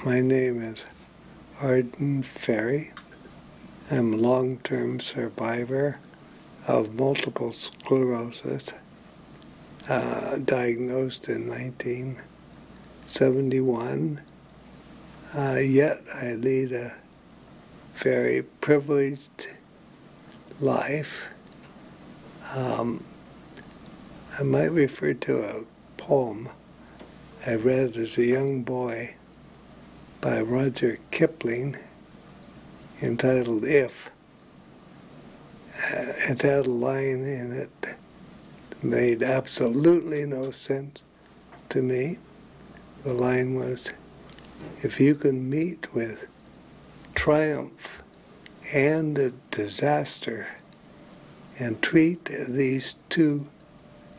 My name is Adren Farey. I'm a long-term survivor of multiple sclerosis, diagnosed in 1971. Yet I lead a very privileged life. I might refer to a poem I read as a young boy by Roger Kipling entitled If. It had a line in it that made absolutely no sense to me. The line was, if you can meet with triumph and a disaster and treat these two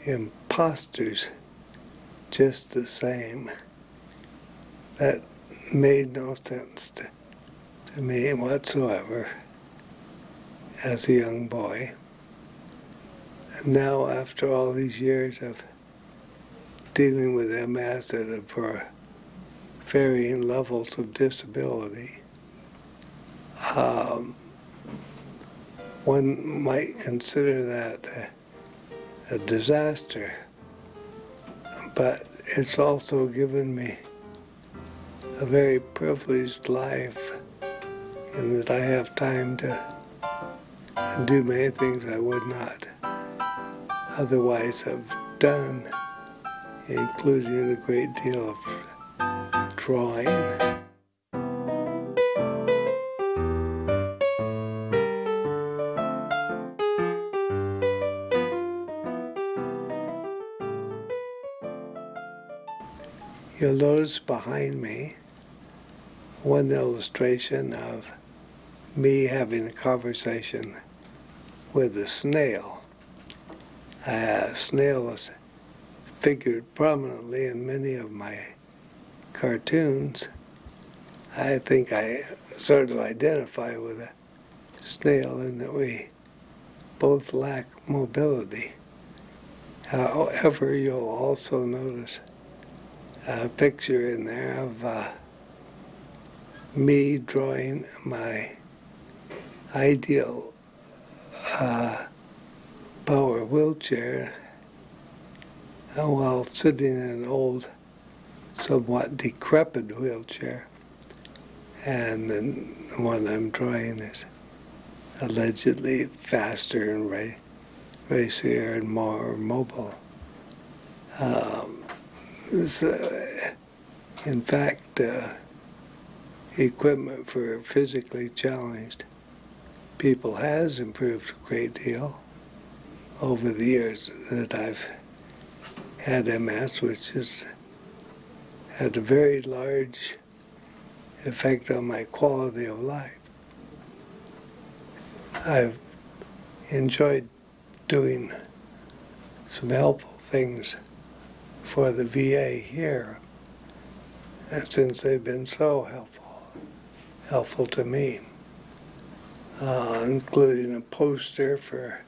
imposters just the same, that made no sense to me whatsoever as a young boy. And now, after all these years of dealing with MS for varying levels of disability, one might consider that a disaster, but it's also given me a very privileged life in that I have time to do many things I would not otherwise have done, including a great deal of drawing. You'll notice behind me one illustration of me having a conversation with a snail. A snail is figured prominently in many of my cartoons. I think I sort of identify with a snail in that we both lack mobility. However, you'll also notice a picture in there of me drawing my ideal power wheelchair while sitting in an old, somewhat decrepit wheelchair. And then the one I'm drawing is allegedly faster and racier and more mobile. In fact, equipment for physically challenged people has improved a great deal over the years that I've had MS, which has had a very large effect on my quality of life. I've enjoyed doing some helpful things for the VA here, since they've been so helpful to me, including a poster for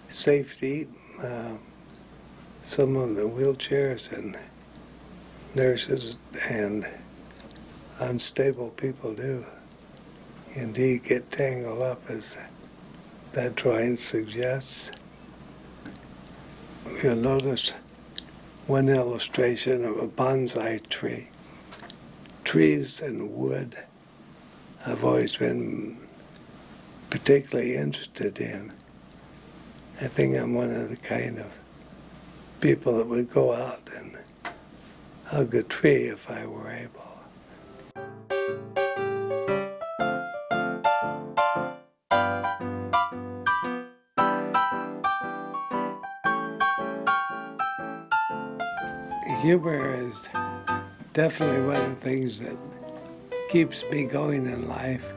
safety. Some of the wheelchairs and nurses and unstable people do indeed get tangled up, as that drawing suggests. You'll notice one illustration of a bonsai tree. Trees and wood I've always been particularly interested in. I think I'm one of the kind of people that would go out and hug a tree if I were able. Humor is definitely one of the things that keeps me going in life,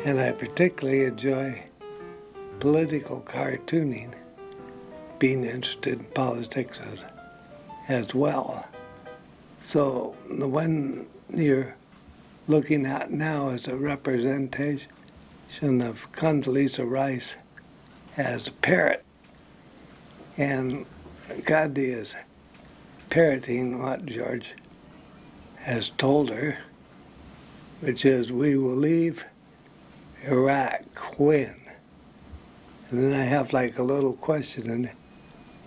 and I particularly enjoy political cartooning, being interested in politics as well. So the one you're looking at now is a representation of Condoleezza Rice as a parrot, and Gandhi is parroting what George has told her, which is, we will leave Iraq when? And then I have like a little question and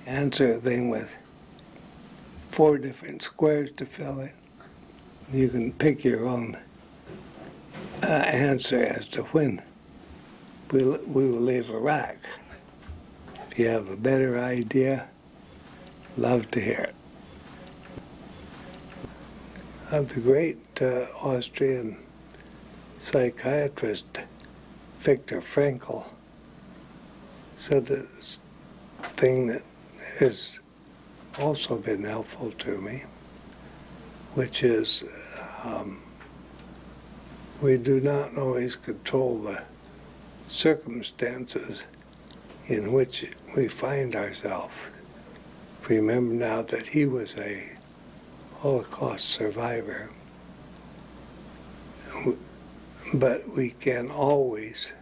answer thing with 4 different squares to fill in. You can pick your own answer as to when we will leave Iraq. If you have a better idea, love to hear it. The great Austrian psychiatrist Viktor Frankl said a thing that has also been helpful to me, which is we do not always control the circumstances in which we find ourselves. Remember now that he was a Holocaust survivor, but we can always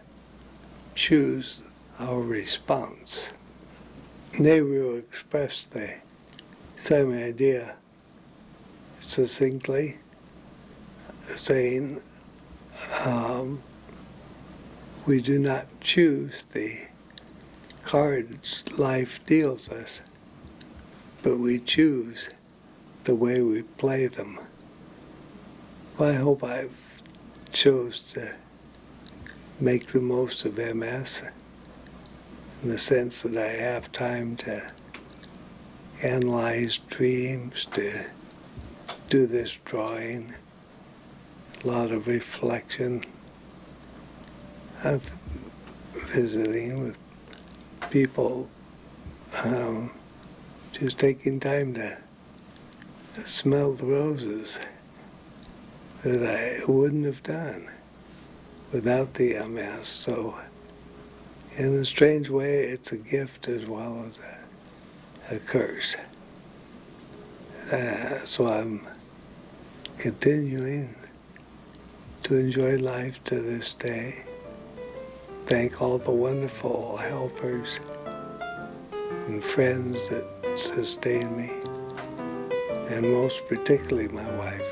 choose our response. Nehru expressed the same idea succinctly, saying, we do not choose the cards life deals us, but we choose the way we play them. Well, I hope I've chose to make the most of MS in the sense that I have time to analyze dreams, to do this drawing, a lot of reflection, visiting with people, just taking time to smell the roses that I wouldn't have done without the MS. So in a strange way, it's a gift as well as a curse. So I'm continuing to enjoy life to this day. Thank all the wonderful helpers and friends that sustain me, and most particularly my wife.